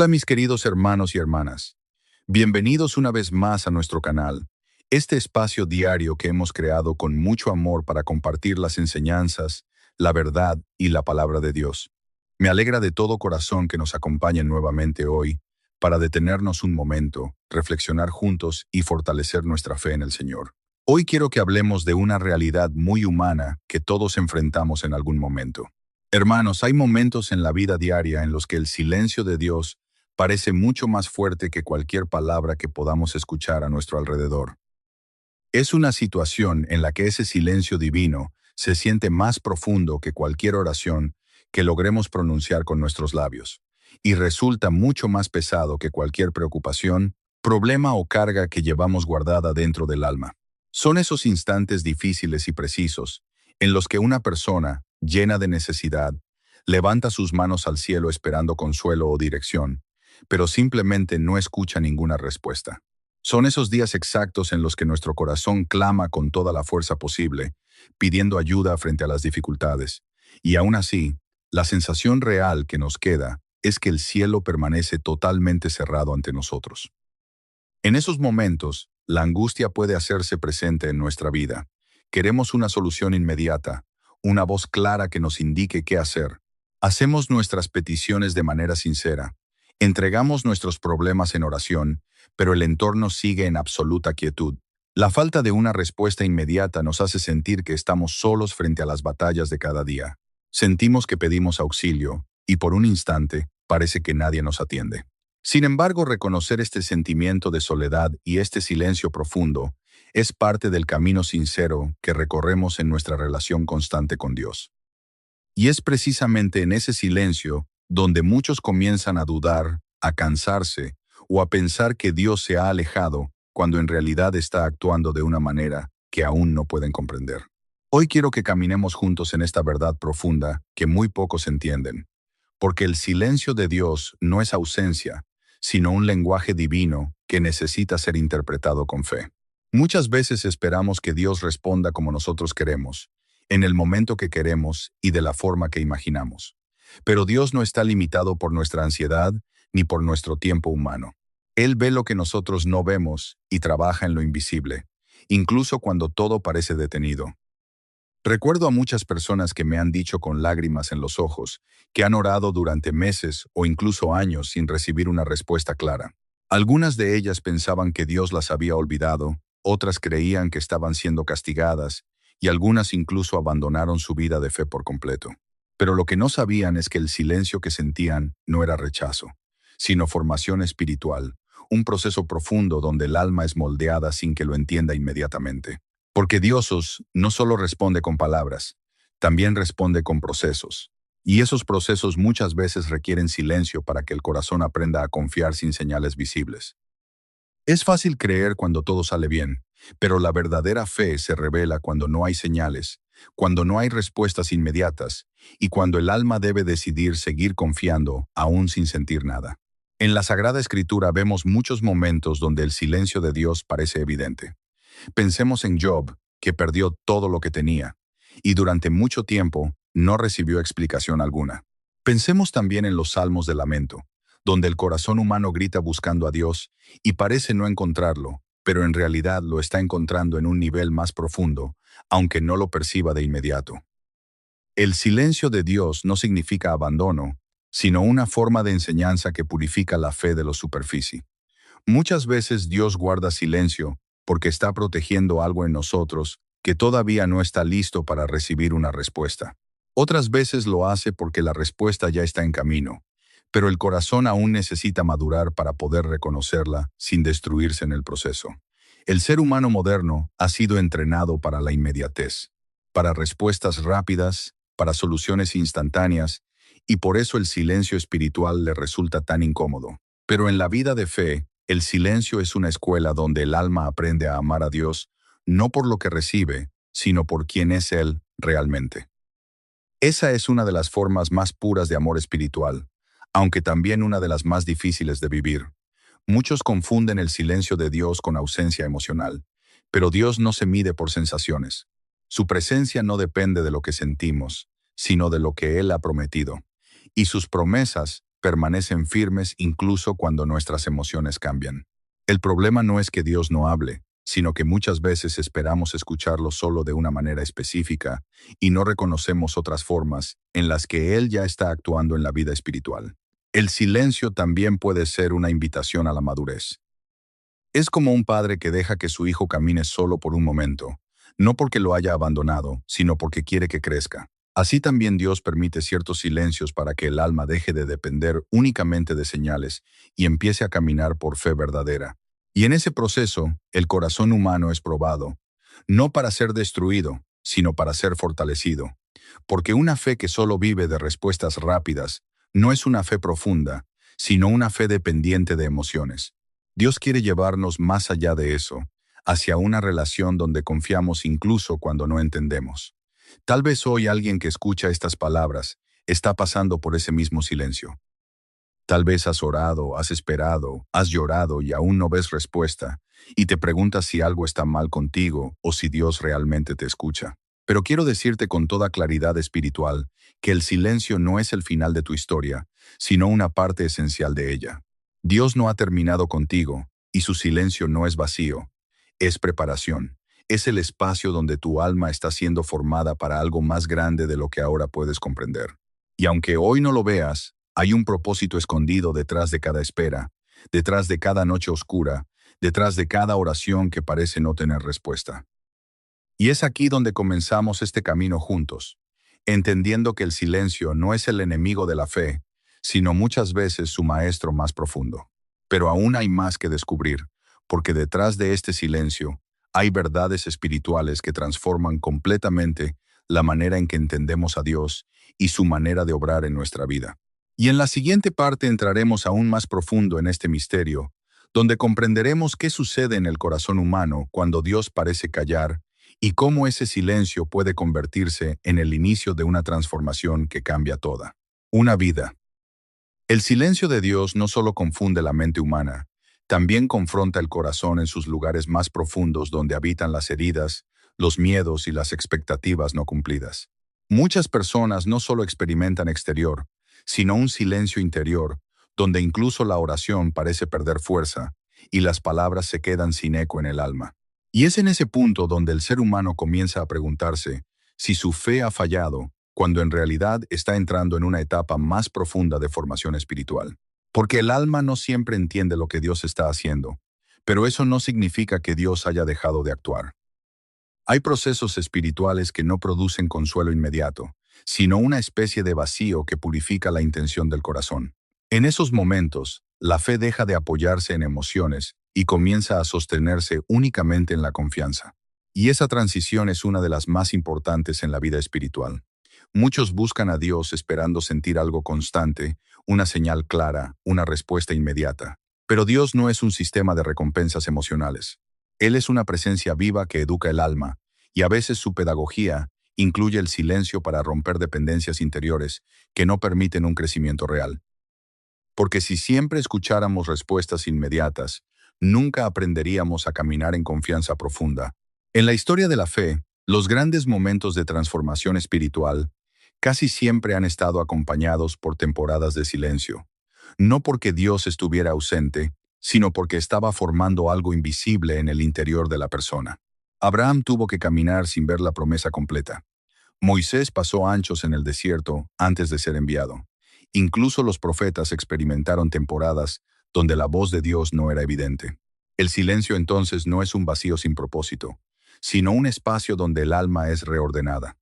Hola mis queridos hermanos y hermanas. Bienvenidos una vez más a nuestro canal, este espacio diario que hemos creado con mucho amor para compartir las enseñanzas, la verdad y la palabra de Dios. Me alegra de todo corazón que nos acompañen nuevamente hoy para detenernos un momento, reflexionar juntos y fortalecer nuestra fe en el Señor. Hoy quiero que hablemos de una realidad muy humana que todos enfrentamos en algún momento. Hermanos, hay momentos en la vida diaria en los que el silencio de Dios parece mucho más fuerte que cualquier palabra que podamos escuchar a nuestro alrededor. Es una situación en la que ese silencio divino se siente más profundo que cualquier oración que logremos pronunciar con nuestros labios, y resulta mucho más pesado que cualquier preocupación, problema o carga que llevamos guardada dentro del alma. Son esos instantes difíciles y precisos en los que una persona, llena de necesidad, levanta sus manos al cielo esperando consuelo o dirección, pero simplemente no escucha ninguna respuesta. Son esos días exactos en los que nuestro corazón clama con toda la fuerza posible, pidiendo ayuda frente a las dificultades. Y aún así, la sensación real que nos queda es que el cielo permanece totalmente cerrado ante nosotros. En esos momentos, la angustia puede hacerse presente en nuestra vida. Queremos una solución inmediata, una voz clara que nos indique qué hacer. Hacemos nuestras peticiones de manera sincera. Entregamos nuestros problemas en oración, pero el entorno sigue en absoluta quietud. La falta de una respuesta inmediata nos hace sentir que estamos solos frente a las batallas de cada día. Sentimos que pedimos auxilio, y por un instante, parece que nadie nos atiende. Sin embargo, reconocer este sentimiento de soledad y este silencio profundo es parte del camino sincero que recorremos en nuestra relación constante con Dios. Y es precisamente en ese silencio donde muchos comienzan a dudar, a cansarse o a pensar que Dios se ha alejado cuando en realidad está actuando de una manera que aún no pueden comprender. Hoy quiero que caminemos juntos en esta verdad profunda que muy pocos entienden, porque el silencio de Dios no es ausencia, sino un lenguaje divino que necesita ser interpretado con fe. Muchas veces esperamos que Dios responda como nosotros queremos, en el momento que queremos y de la forma que imaginamos. Pero Dios no está limitado por nuestra ansiedad ni por nuestro tiempo humano. Él ve lo que nosotros no vemos y trabaja en lo invisible, incluso cuando todo parece detenido. Recuerdo a muchas personas que me han dicho con lágrimas en los ojos que han orado durante meses o incluso años sin recibir una respuesta clara. Algunas de ellas pensaban que Dios las había olvidado, otras creían que estaban siendo castigadas, y algunas incluso abandonaron su vida de fe por completo. Pero lo que no sabían es que el silencio que sentían no era rechazo, sino formación espiritual, un proceso profundo donde el alma es moldeada sin que lo entienda inmediatamente. Porque Dios no solo responde con palabras, también responde con procesos. Y esos procesos muchas veces requieren silencio para que el corazón aprenda a confiar sin señales visibles. Es fácil creer cuando todo sale bien, pero la verdadera fe se revela cuando no hay señales, cuando no hay respuestas inmediatas y cuando el alma debe decidir seguir confiando aún sin sentir nada. En la Sagrada Escritura vemos muchos momentos donde el silencio de Dios parece evidente. Pensemos en Job, que perdió todo lo que tenía, y durante mucho tiempo no recibió explicación alguna. Pensemos también en los salmos de lamento, donde el corazón humano grita buscando a Dios y parece no encontrarlo, pero en realidad lo está encontrando en un nivel más profundo, aunque no lo perciba de inmediato. El silencio de Dios no significa abandono, sino una forma de enseñanza que purifica la fe de la superficie. Muchas veces Dios guarda silencio porque está protegiendo algo en nosotros que todavía no está listo para recibir una respuesta. Otras veces lo hace porque la respuesta ya está en camino, pero el corazón aún necesita madurar para poder reconocerla sin destruirse en el proceso. El ser humano moderno ha sido entrenado para la inmediatez, para respuestas rápidas, para soluciones instantáneas, y por eso el silencio espiritual le resulta tan incómodo. Pero en la vida de fe, el silencio es una escuela donde el alma aprende a amar a Dios, no por lo que recibe, sino por quién es Él realmente. Esa es una de las formas más puras de amor espiritual, aunque también una de las más difíciles de vivir. Muchos confunden el silencio de Dios con ausencia emocional, pero Dios no se mide por sensaciones. Su presencia no depende de lo que sentimos, sino de lo que Él ha prometido. Y sus promesas permanecen firmes incluso cuando nuestras emociones cambian. El problema no es que Dios no hable, sino que muchas veces esperamos escucharlo solo de una manera específica y no reconocemos otras formas en las que Él ya está actuando en la vida espiritual. El silencio también puede ser una invitación a la madurez. Es como un padre que deja que su hijo camine solo por un momento, no porque lo haya abandonado, sino porque quiere que crezca. Así también Dios permite ciertos silencios para que el alma deje de depender únicamente de señales y empiece a caminar por fe verdadera. Y en ese proceso, el corazón humano es probado, no para ser destruido, sino para ser fortalecido. Porque una fe que solo vive de respuestas rápidas no es una fe profunda, sino una fe dependiente de emociones. Dios quiere llevarnos más allá de eso, hacia una relación donde confiamos incluso cuando no entendemos. Tal vez hoy alguien que escucha estas palabras está pasando por ese mismo silencio. Tal vez has orado, has esperado, has llorado y aún no ves respuesta, y te preguntas si algo está mal contigo o si Dios realmente te escucha. Pero quiero decirte con toda claridad espiritual que el silencio no es el final de tu historia, sino una parte esencial de ella. Dios no ha terminado contigo, y su silencio no es vacío, es preparación. Es el espacio donde tu alma está siendo formada para algo más grande de lo que ahora puedes comprender. Y aunque hoy no lo veas, hay un propósito escondido detrás de cada espera, detrás de cada noche oscura, detrás de cada oración que parece no tener respuesta. Y es aquí donde comenzamos este camino juntos, entendiendo que el silencio no es el enemigo de la fe, sino muchas veces su maestro más profundo. Pero aún hay más que descubrir, porque detrás de este silencio hay verdades espirituales que transforman completamente la manera en que entendemos a Dios y su manera de obrar en nuestra vida. Y en la siguiente parte entraremos aún más profundo en este misterio, donde comprenderemos qué sucede en el corazón humano cuando Dios parece callar y cómo ese silencio puede convertirse en el inicio de una transformación que cambia toda. Una vida. El silencio de Dios no solo confunde la mente humana, también confronta el corazón en sus lugares más profundos donde habitan las heridas, los miedos y las expectativas no cumplidas. Muchas personas no solo experimentan exterior, sino un silencio interior, donde incluso la oración parece perder fuerza y las palabras se quedan sin eco en el alma. Y es en ese punto donde el ser humano comienza a preguntarse si su fe ha fallado, cuando en realidad está entrando en una etapa más profunda de formación espiritual. Porque el alma no siempre entiende lo que Dios está haciendo, pero eso no significa que Dios haya dejado de actuar. Hay procesos espirituales que no producen consuelo inmediato, sino una especie de vacío que purifica la intención del corazón. En esos momentos, la fe deja de apoyarse en emociones y comienza a sostenerse únicamente en la confianza. Y esa transición es una de las más importantes en la vida espiritual. Muchos buscan a Dios esperando sentir algo constante, una señal clara, una respuesta inmediata. Pero Dios no es un sistema de recompensas emocionales. Él es una presencia viva que educa el alma, y a veces su pedagogía incluye el silencio para romper dependencias interiores que no permiten un crecimiento real. Porque si siempre escucháramos respuestas inmediatas, nunca aprenderíamos a caminar en confianza profunda. En la historia de la fe, los grandes momentos de transformación espiritual casi siempre han estado acompañados por temporadas de silencio. No porque Dios estuviera ausente, sino porque estaba formando algo invisible en el interior de la persona. Abraham tuvo que caminar sin ver la promesa completa. Moisés pasó anchos en el desierto antes de ser enviado. Incluso los profetas experimentaron temporadas donde la voz de Dios no era evidente. El silencio entonces no es un vacío sin propósito, sino un espacio donde el alma es reordenada.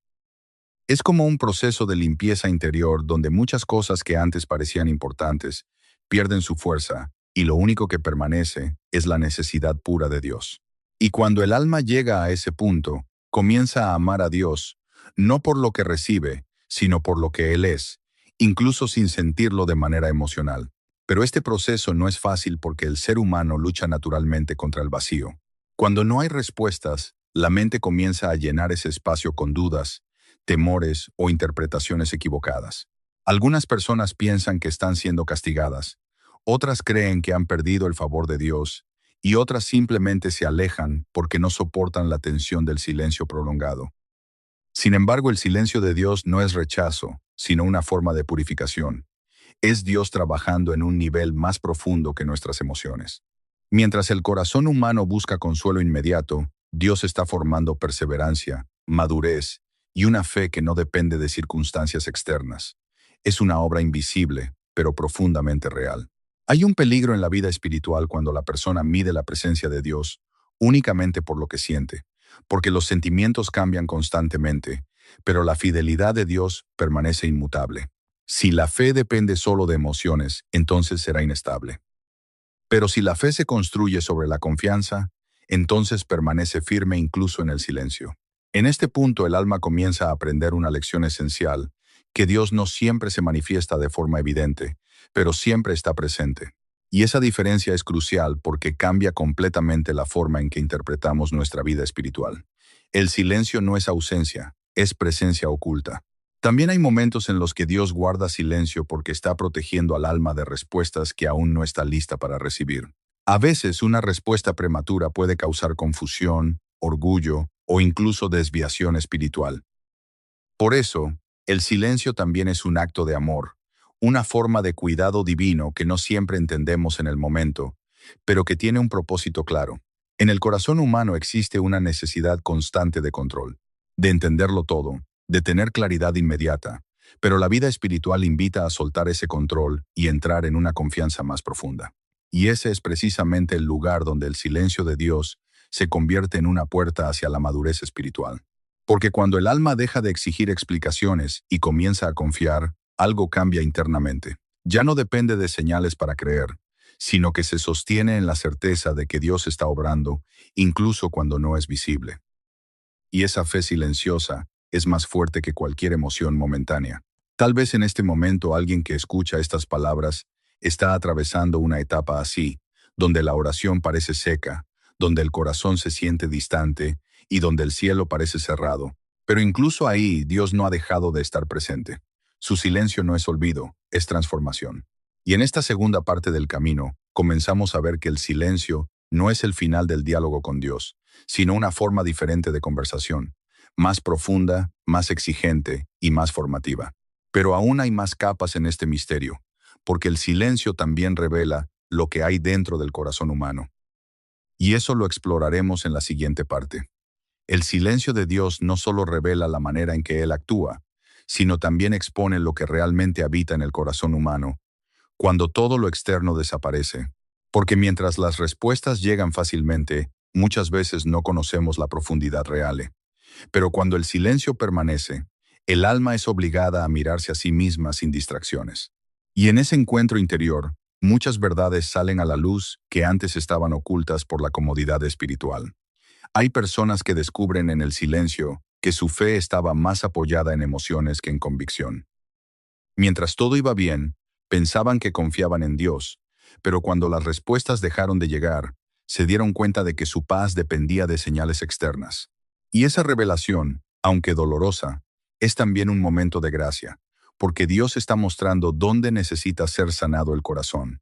Es como un proceso de limpieza interior donde muchas cosas que antes parecían importantes pierden su fuerza y lo único que permanece es la necesidad pura de Dios. Y cuando el alma llega a ese punto, comienza a amar a Dios, no por lo que recibe, sino por lo que Él es, incluso sin sentirlo de manera emocional. Pero este proceso no es fácil porque el ser humano lucha naturalmente contra el vacío. Cuando no hay respuestas, la mente comienza a llenar ese espacio con dudas, temores o interpretaciones equivocadas. Algunas personas piensan que están siendo castigadas, otras creen que han perdido el favor de Dios, y otras simplemente se alejan porque no soportan la tensión del silencio prolongado. Sin embargo, el silencio de Dios no es rechazo, sino una forma de purificación. Es Dios trabajando en un nivel más profundo que nuestras emociones. Mientras el corazón humano busca consuelo inmediato, Dios está formando perseverancia, madurez y una fe que no depende de circunstancias externas. Es una obra invisible, pero profundamente real. Hay un peligro en la vida espiritual cuando la persona mide la presencia de Dios únicamente por lo que siente, porque los sentimientos cambian constantemente, pero la fidelidad de Dios permanece inmutable. Si la fe depende solo de emociones, entonces será inestable. Pero si la fe se construye sobre la confianza, entonces permanece firme incluso en el silencio. En este punto el alma comienza a aprender una lección esencial, que Dios no siempre se manifiesta de forma evidente, pero siempre está presente. Y esa diferencia es crucial porque cambia completamente la forma en que interpretamos nuestra vida espiritual. El silencio no es ausencia, es presencia oculta. También hay momentos en los que Dios guarda silencio porque está protegiendo al alma de respuestas que aún no está lista para recibir. A veces una respuesta prematura puede causar confusión, orgullo o incluso desviación espiritual. Por eso, el silencio también es un acto de amor, una forma de cuidado divino que no siempre entendemos en el momento, pero que tiene un propósito claro. En el corazón humano existe una necesidad constante de control, de entenderlo todo, de tener claridad inmediata, pero la vida espiritual invita a soltar ese control y entrar en una confianza más profunda. Y ese es precisamente el lugar donde el silencio de Dios se convierte en una puerta hacia la madurez espiritual. Porque cuando el alma deja de exigir explicaciones y comienza a confiar, algo cambia internamente. Ya no depende de señales para creer, sino que se sostiene en la certeza de que Dios está obrando, incluso cuando no es visible. Y esa fe silenciosa es más fuerte que cualquier emoción momentánea. Tal vez en este momento alguien que escucha estas palabras está atravesando una etapa así, donde la oración parece seca, donde el corazón se siente distante y donde el cielo parece cerrado. Pero incluso ahí Dios no ha dejado de estar presente. Su silencio no es olvido, es transformación. Y en esta segunda parte del camino, comenzamos a ver que el silencio no es el final del diálogo con Dios, sino una forma diferente de conversación, más profunda, más exigente y más formativa. Pero aún hay más capas en este misterio, porque el silencio también revela lo que hay dentro del corazón humano. Y eso lo exploraremos en la siguiente parte. El silencio de Dios no solo revela la manera en que Él actúa, sino también expone lo que realmente habita en el corazón humano, cuando todo lo externo desaparece. Porque mientras las respuestas llegan fácilmente, muchas veces no conocemos la profundidad real. Pero cuando el silencio permanece, el alma es obligada a mirarse a sí misma sin distracciones. Y en ese encuentro interior, muchas verdades salen a la luz que antes estaban ocultas por la comodidad espiritual. Hay personas que descubren en el silencio que su fe estaba más apoyada en emociones que en convicción. Mientras todo iba bien, pensaban que confiaban en Dios, pero cuando las respuestas dejaron de llegar, se dieron cuenta de que su paz dependía de señales externas. Y esa revelación, aunque dolorosa, es también un momento de gracia, porque Dios está mostrando dónde necesita ser sanado el corazón.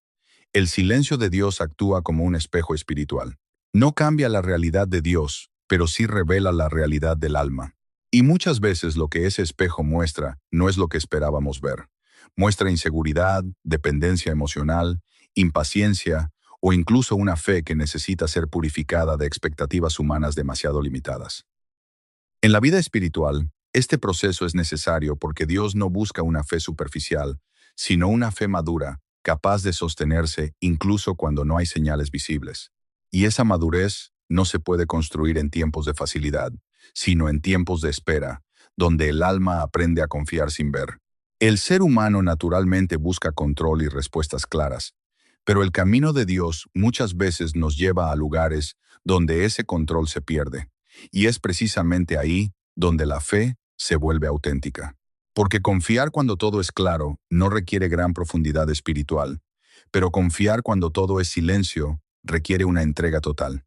El silencio de Dios actúa como un espejo espiritual. No cambia la realidad de Dios, pero sí revela la realidad del alma. Y muchas veces lo que ese espejo muestra no es lo que esperábamos ver. Muestra inseguridad, dependencia emocional, impaciencia o incluso una fe que necesita ser purificada de expectativas humanas demasiado limitadas. En la vida espiritual, este proceso es necesario porque Dios no busca una fe superficial, sino una fe madura, capaz de sostenerse incluso cuando no hay señales visibles. Y esa madurez no se puede construir en tiempos de facilidad, sino en tiempos de espera, donde el alma aprende a confiar sin ver. El ser humano naturalmente busca control y respuestas claras, pero el camino de Dios muchas veces nos lleva a lugares donde ese control se pierde, y es precisamente ahí donde la fe se vuelve auténtica. Porque confiar cuando todo es claro no requiere gran profundidad espiritual, pero confiar cuando todo es silencio requiere una entrega total.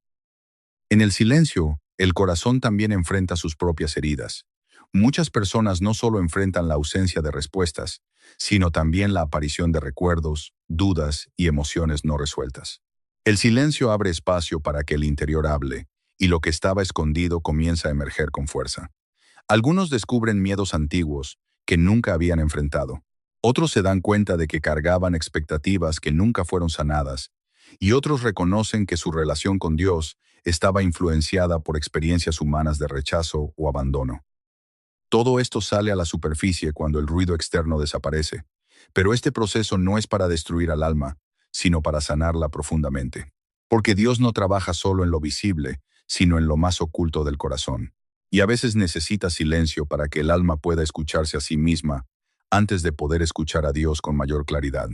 En el silencio, el corazón también enfrenta sus propias heridas. Muchas personas no solo enfrentan la ausencia de respuestas, sino también la aparición de recuerdos, dudas y emociones no resueltas. El silencio abre espacio para que el interior hable, y lo que estaba escondido comienza a emerger con fuerza. Algunos descubren miedos antiguos que nunca habían enfrentado. Otros se dan cuenta de que cargaban expectativas que nunca fueron sanadas, y otros reconocen que su relación con Dios estaba influenciada por experiencias humanas de rechazo o abandono. Todo esto sale a la superficie cuando el ruido externo desaparece, pero este proceso no es para destruir al alma, sino para sanarla profundamente. Porque Dios no trabaja solo en lo visible, sino en lo más oculto del corazón. Y a veces necesita silencio para que el alma pueda escucharse a sí misma antes de poder escuchar a Dios con mayor claridad.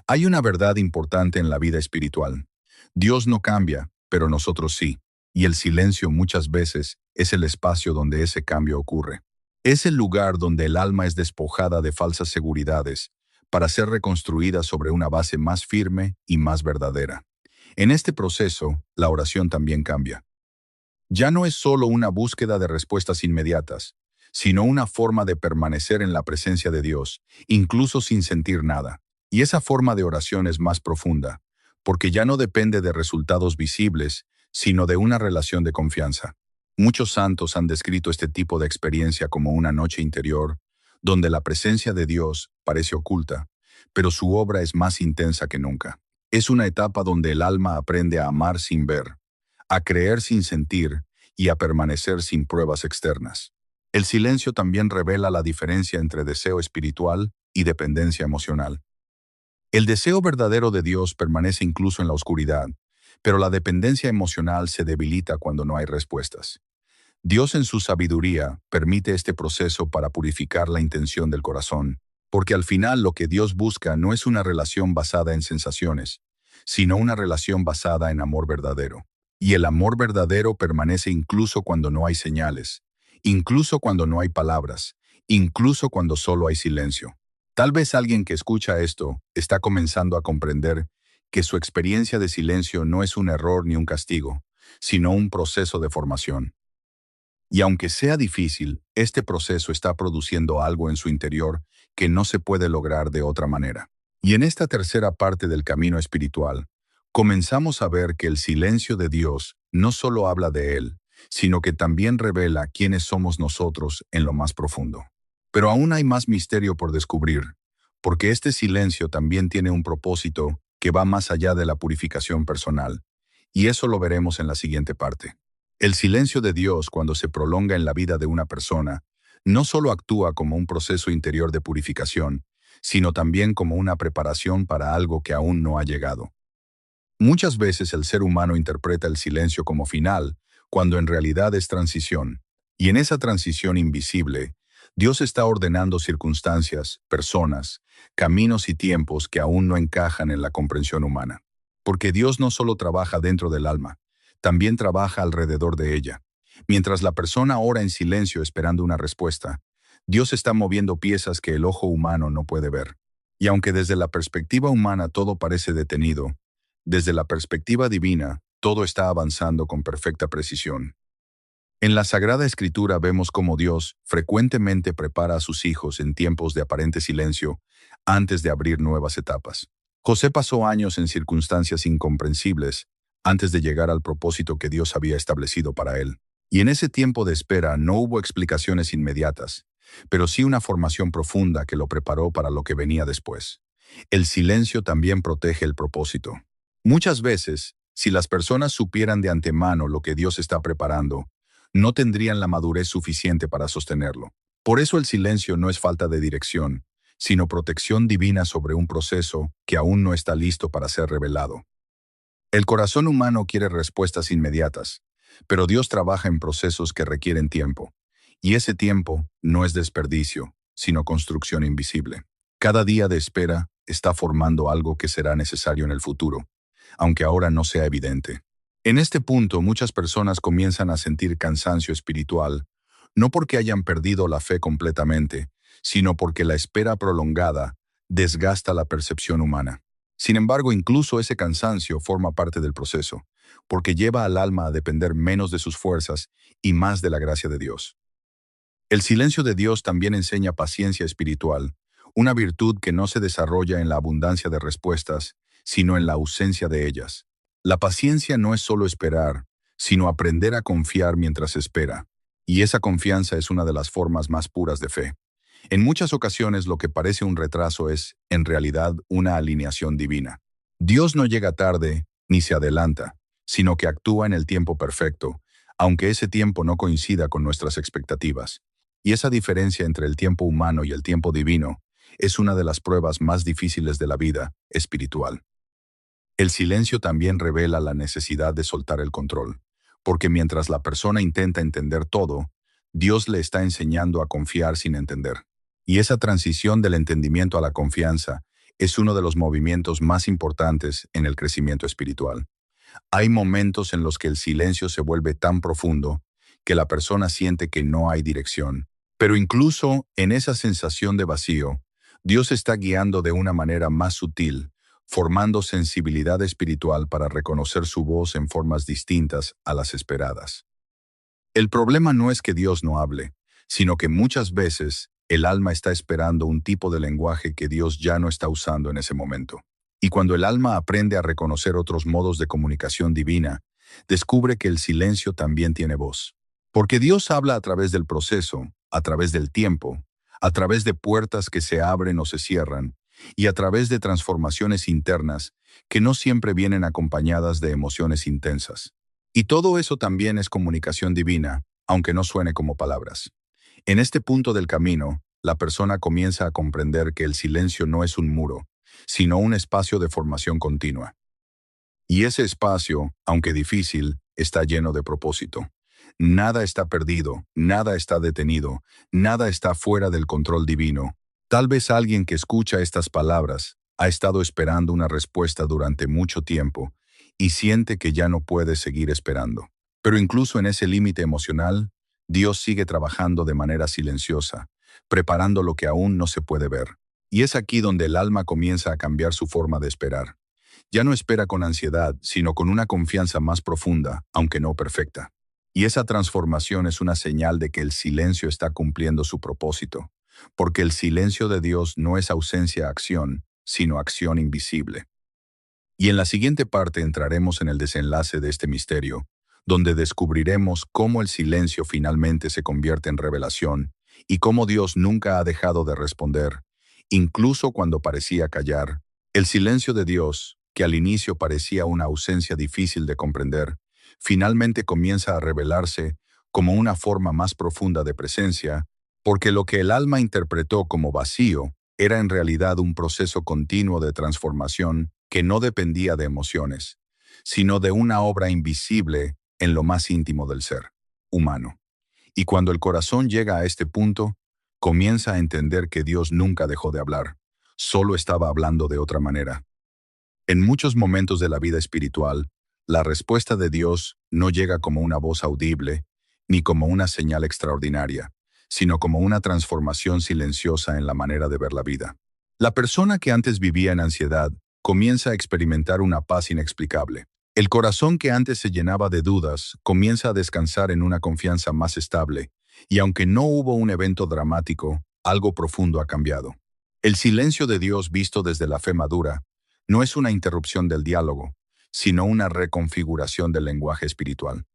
Hay una verdad importante en la vida espiritual. Dios no cambia, pero nosotros sí. Y el silencio muchas veces es el espacio donde ese cambio ocurre. Es el lugar donde el alma es despojada de falsas seguridades para ser reconstruida sobre una base más firme y más verdadera. En este proceso, la oración también cambia. Ya no es solo una búsqueda de respuestas inmediatas, sino una forma de permanecer en la presencia de Dios, incluso sin sentir nada. Y esa forma de oración es más profunda, porque ya no depende de resultados visibles, sino de una relación de confianza. Muchos santos han descrito este tipo de experiencia como una noche interior, donde la presencia de Dios parece oculta, pero su obra es más intensa que nunca. Es una etapa donde el alma aprende a amar sin ver, a creer sin sentir y a permanecer sin pruebas externas. El silencio también revela la diferencia entre deseo espiritual y dependencia emocional. El deseo verdadero de Dios permanece incluso en la oscuridad, pero la dependencia emocional se debilita cuando no hay respuestas. Dios en su sabiduría permite este proceso para purificar la intención del corazón, porque al final lo que Dios busca no es una relación basada en sensaciones, sino una relación basada en amor verdadero. Y el amor verdadero permanece incluso cuando no hay señales, incluso cuando no hay palabras, incluso cuando solo hay silencio. Tal vez alguien que escucha esto está comenzando a comprender que su experiencia de silencio no es un error ni un castigo, sino un proceso de formación. Y aunque sea difícil, este proceso está produciendo algo en su interior que no se puede lograr de otra manera. Y en esta tercera parte del camino espiritual, comenzamos a ver que el silencio de Dios no solo habla de Él, sino que también revela quiénes somos nosotros en lo más profundo. Pero aún hay más misterio por descubrir, porque este silencio también tiene un propósito que va más allá de la purificación personal, y eso lo veremos en la siguiente parte. El silencio de Dios, cuando se prolonga en la vida de una persona, no solo actúa como un proceso interior de purificación, sino también como una preparación para algo que aún no ha llegado. Muchas veces el ser humano interpreta el silencio como final, cuando en realidad es transición. Y en esa transición invisible, Dios está ordenando circunstancias, personas, caminos y tiempos que aún no encajan en la comprensión humana. Porque Dios no solo trabaja dentro del alma, también trabaja alrededor de ella. Mientras la persona ora en silencio esperando una respuesta, Dios está moviendo piezas que el ojo humano no puede ver. Y aunque desde la perspectiva humana todo parece detenido, desde la perspectiva divina, todo está avanzando con perfecta precisión. En la Sagrada Escritura vemos cómo Dios frecuentemente prepara a sus hijos en tiempos de aparente silencio antes de abrir nuevas etapas. José pasó años en circunstancias incomprensibles antes de llegar al propósito que Dios había establecido para él. Y en ese tiempo de espera no hubo explicaciones inmediatas, pero sí una formación profunda que lo preparó para lo que venía después. El silencio también protege el propósito. Muchas veces, si las personas supieran de antemano lo que Dios está preparando, no tendrían la madurez suficiente para sostenerlo. Por eso el silencio no es falta de dirección, sino protección divina sobre un proceso que aún no está listo para ser revelado. El corazón humano quiere respuestas inmediatas, pero Dios trabaja en procesos que requieren tiempo, y ese tiempo no es desperdicio, sino construcción invisible. Cada día de espera está formando algo que será necesario en el futuro, aunque ahora no sea evidente. En este punto, muchas personas comienzan a sentir cansancio espiritual, no porque hayan perdido la fe completamente, sino porque la espera prolongada desgasta la percepción humana. Sin embargo, incluso ese cansancio forma parte del proceso, porque lleva al alma a depender menos de sus fuerzas y más de la gracia de Dios. El silencio de Dios también enseña paciencia espiritual, una virtud que no se desarrolla en la abundancia de respuestas, sino en la ausencia de ellas. La paciencia no es solo esperar, sino aprender a confiar mientras espera, y esa confianza es una de las formas más puras de fe. En muchas ocasiones lo que parece un retraso es, en realidad, una alineación divina. Dios no llega tarde ni se adelanta, sino que actúa en el tiempo perfecto, aunque ese tiempo no coincida con nuestras expectativas. Y esa diferencia entre el tiempo humano y el tiempo divino es una de las pruebas más difíciles de la vida espiritual. El silencio también revela la necesidad de soltar el control, porque mientras la persona intenta entender todo, Dios le está enseñando a confiar sin entender. Y esa transición del entendimiento a la confianza es uno de los movimientos más importantes en el crecimiento espiritual. Hay momentos en los que el silencio se vuelve tan profundo que la persona siente que no hay dirección. Pero incluso en esa sensación de vacío, Dios está guiando de una manera más sutil, formando sensibilidad espiritual para reconocer su voz en formas distintas a las esperadas. El problema no es que Dios no hable, sino que muchas veces el alma está esperando un tipo de lenguaje que Dios ya no está usando en ese momento. Y cuando el alma aprende a reconocer otros modos de comunicación divina, descubre que el silencio también tiene voz. Porque Dios habla a través del proceso, a través del tiempo, a través de puertas que se abren o se cierran, y a través de transformaciones internas que no siempre vienen acompañadas de emociones intensas. Y todo eso también es comunicación divina, aunque no suene como palabras. En este punto del camino, la persona comienza a comprender que el silencio no es un muro, sino un espacio de formación continua. Y ese espacio, aunque difícil, está lleno de propósito. Nada está perdido, nada está detenido, nada está fuera del control divino. Tal vez alguien que escucha estas palabras ha estado esperando una respuesta durante mucho tiempo y siente que ya no puede seguir esperando. Pero incluso en ese límite emocional, Dios sigue trabajando de manera silenciosa, preparando lo que aún no se puede ver. Y es aquí donde el alma comienza a cambiar su forma de esperar. Ya no espera con ansiedad, sino con una confianza más profunda, aunque no perfecta. Y esa transformación es una señal de que el silencio está cumpliendo su propósito, porque el silencio de Dios no es ausencia a acción, sino acción invisible. Y en la siguiente parte entraremos en el desenlace de este misterio, donde descubriremos cómo el silencio finalmente se convierte en revelación y cómo Dios nunca ha dejado de responder, incluso cuando parecía callar. El silencio de Dios, que al inicio parecía una ausencia difícil de comprender, finalmente comienza a revelarse como una forma más profunda de presencia, porque lo que el alma interpretó como vacío era en realidad un proceso continuo de transformación que no dependía de emociones, sino de una obra invisible en lo más íntimo del ser humano. Y cuando el corazón llega a este punto, comienza a entender que Dios nunca dejó de hablar, solo estaba hablando de otra manera. En muchos momentos de la vida espiritual, la respuesta de Dios no llega como una voz audible, ni como una señal extraordinaria, sino como una transformación silenciosa en la manera de ver la vida. La persona que antes vivía en ansiedad comienza a experimentar una paz inexplicable. El corazón que antes se llenaba de dudas comienza a descansar en una confianza más estable, y aunque no hubo un evento dramático, algo profundo ha cambiado. El silencio de Dios visto desde la fe madura no es una interrupción del diálogo, sino una reconfiguración del lenguaje espiritual.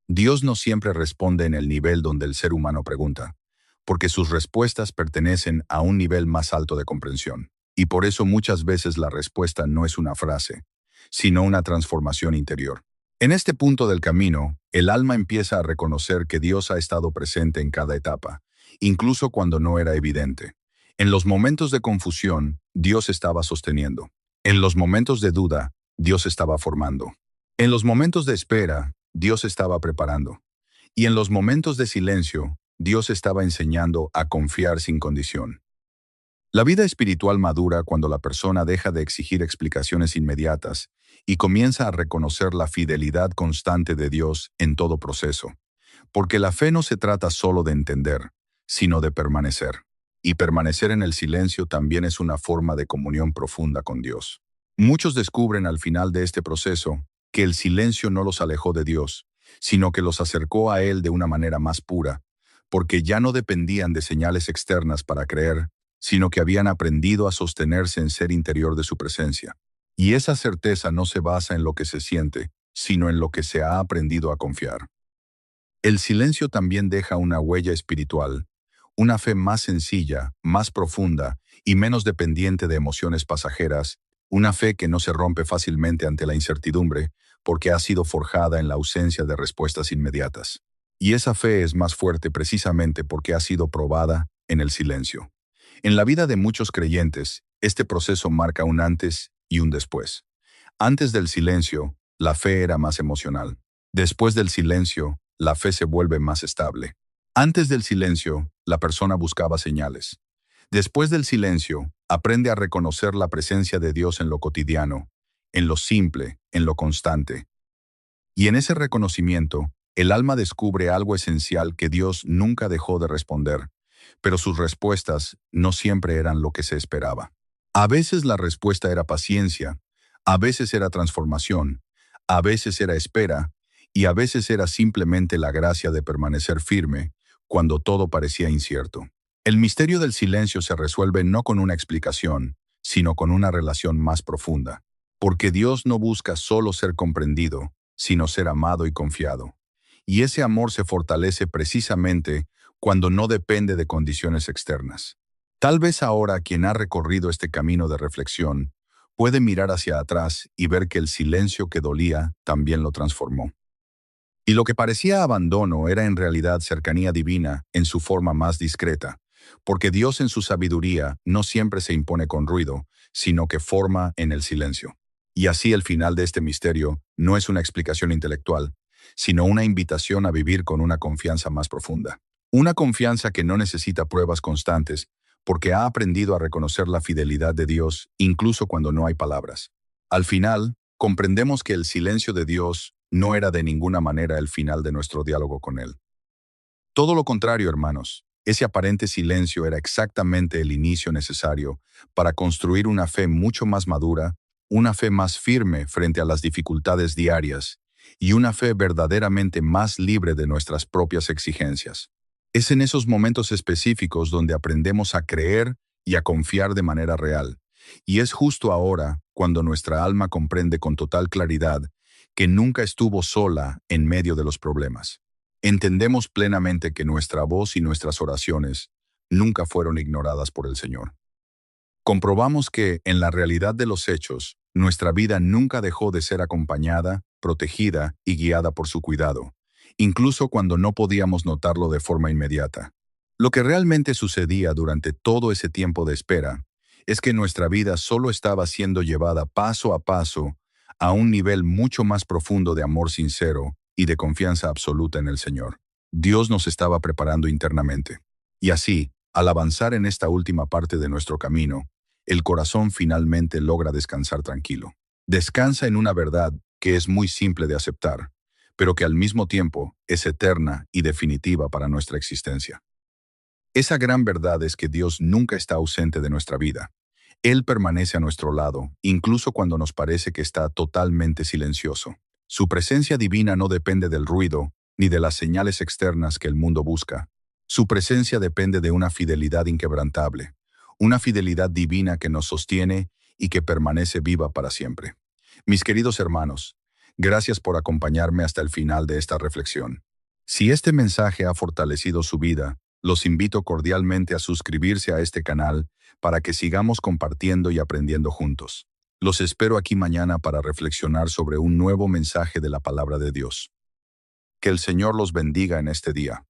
Dios no siempre responde en el nivel donde el ser humano pregunta, porque sus respuestas pertenecen a un nivel más alto de comprensión. Y por eso muchas veces la respuesta no es una frase, sino una transformación interior. En este punto del camino, el alma empieza a reconocer que Dios ha estado presente en cada etapa, incluso cuando no era evidente. En los momentos de confusión, Dios estaba sosteniendo. En los momentos de duda, Dios estaba formando. En los momentos de espera, Dios estaba preparando. Y en los momentos de silencio, Dios estaba enseñando a confiar sin condición. La vida espiritual madura cuando la persona deja de exigir explicaciones inmediatas y comienza a reconocer la fidelidad constante de Dios en todo proceso. Porque la fe no se trata solo de entender, sino de permanecer. Y permanecer en el silencio también es una forma de comunión profunda con Dios. Muchos descubren al final de este proceso que el silencio no los alejó de Dios, sino que los acercó a Él de una manera más pura, porque ya no dependían de señales externas para creer, sino que habían aprendido a sostenerse en ser interior de su presencia. Y esa certeza no se basa en lo que se siente, sino en lo que se ha aprendido a confiar. El silencio también deja una huella espiritual, una fe más sencilla, más profunda y menos dependiente de emociones pasajeras, una fe que no se rompe fácilmente ante la incertidumbre porque ha sido forjada en la ausencia de respuestas inmediatas. Y esa fe es más fuerte precisamente porque ha sido probada en el silencio. En la vida de muchos creyentes, este proceso marca un antes y un después. Antes del silencio, la fe era más emocional. Después del silencio, la fe se vuelve más estable. Antes del silencio, la persona buscaba señales. Después del silencio, aprende a reconocer la presencia de Dios en lo cotidiano, en lo simple, en lo constante. Y en ese reconocimiento, el alma descubre algo esencial que Dios nunca dejó de responder, pero sus respuestas no siempre eran lo que se esperaba. A veces la respuesta era paciencia, a veces era transformación, a veces era espera, y a veces era simplemente la gracia de permanecer firme cuando todo parecía incierto. El misterio del silencio se resuelve no con una explicación, sino con una relación más profunda, porque Dios no busca solo ser comprendido, sino ser amado y confiado. Y ese amor se fortalece precisamente cuando no depende de condiciones externas. Tal vez ahora quien ha recorrido este camino de reflexión puede mirar hacia atrás y ver que el silencio que dolía también lo transformó. Y lo que parecía abandono era en realidad cercanía divina en su forma más discreta, porque Dios en su sabiduría no siempre se impone con ruido, sino que forma en el silencio. Y así el final de este misterio no es una explicación intelectual, sino una invitación a vivir con una confianza más profunda. Una confianza que no necesita pruebas constantes, porque ha aprendido a reconocer la fidelidad de Dios incluso cuando no hay palabras. Al final, comprendemos que el silencio de Dios no era de ninguna manera el final de nuestro diálogo con Él. Todo lo contrario, hermanos, ese aparente silencio era exactamente el inicio necesario para construir una fe mucho más madura, una fe más firme frente a las dificultades diarias y una fe verdaderamente más libre de nuestras propias exigencias. Es en esos momentos específicos donde aprendemos a creer y a confiar de manera real. Y es justo ahora cuando nuestra alma comprende con total claridad que nunca estuvo sola en medio de los problemas. Entendemos plenamente que nuestra voz y nuestras oraciones nunca fueron ignoradas por el Señor. Comprobamos que, en la realidad de los hechos, nuestra vida nunca dejó de ser acompañada, protegida y guiada por su cuidado, incluso cuando no podíamos notarlo de forma inmediata. Lo que realmente sucedía durante todo ese tiempo de espera es que nuestra vida solo estaba siendo llevada paso a paso a un nivel mucho más profundo de amor sincero y de confianza absoluta en el Señor. Dios nos estaba preparando internamente. Y así, al avanzar en esta última parte de nuestro camino, el corazón finalmente logra descansar tranquilo. Descansa en una verdad que es muy simple de aceptar, pero que al mismo tiempo es eterna y definitiva para nuestra existencia. Esa gran verdad es que Dios nunca está ausente de nuestra vida. Él permanece a nuestro lado, incluso cuando nos parece que está totalmente silencioso. Su presencia divina no depende del ruido ni de las señales externas que el mundo busca. Su presencia depende de una fidelidad inquebrantable, una fidelidad divina que nos sostiene y que permanece viva para siempre. Mis queridos hermanos, gracias por acompañarme hasta el final de esta reflexión. Si este mensaje ha fortalecido su vida, los invito cordialmente a suscribirse a este canal para que sigamos compartiendo y aprendiendo juntos. Los espero aquí mañana para reflexionar sobre un nuevo mensaje de la palabra de Dios. Que el Señor los bendiga en este día.